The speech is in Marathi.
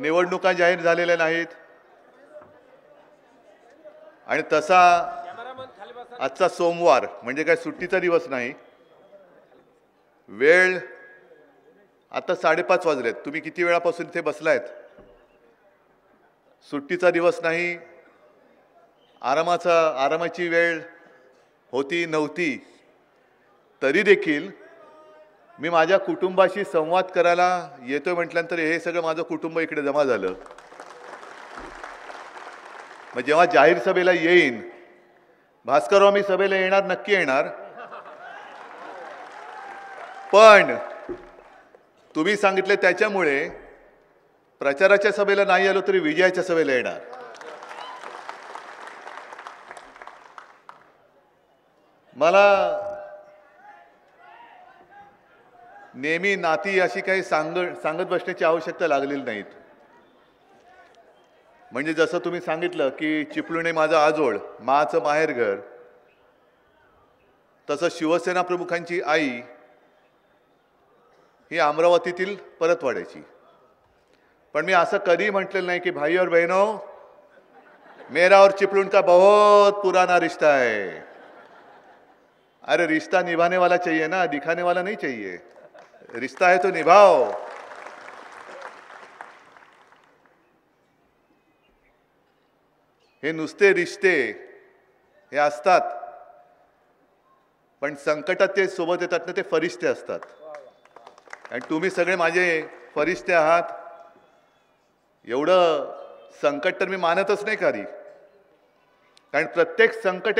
निवडणुका जाहीर झालेल्या नाहीत आणि तसा आजचा सोमवार म्हणजे काय सुट्टीचा दिवस नाही. वेळ आता 5:30 वाजलेत. तुम्ही किती वेळापासून इथे बसलायत? सुट्टीचा दिवस नाही, आरामाची वेळ होती नव्हती, तरी देखील मी माझ्या कुटुंबाशी संवाद करायला येतोय म्हटल्यानंतर हे सगळं माझं कुटुंब इकडे जमा झालं. मग जेव्हा जाहीर सभेला येईन, भास्करराव मी सभेला येणार, नक्की येणार, पण तुम्ही सांगितले त्याच्यामुळे प्रचाराच्या सभेला नाही आलो तरी विजयाच्या सभेला येणार. मला नेहमी नाती अशी काही सांगत बसण्याची आवश्यकता लागलेली नाहीत. म्हणजे जसं तुम्ही सांगितलं की चिपळूण माझं आजोळ, माचं माहेरघर, तसं शिवसेना प्रमुखांची आई ही अमरावतीतील परतवाड्याची. पण मी असं कधी म्हटलेलं नाही की भाई और बहनों, मेरा और चिपळूण का बहुत पुराना रिश्ता है. अरे रिश्ता निभाने वाला चाहिए ना, दिखाने वाला नहीं चाहिए. रिश्ता है तो निभाओ. हे नुसते रिश्ते हे असतात, पण संकटात ते सोबत येतात ना, ते फरिश्ते असतात. आणि तुम्ही सगळे माझे फरिश्ते आहात. एवढं संकट तर मी मानतच नाही कधी, कारण प्रत्येक संकट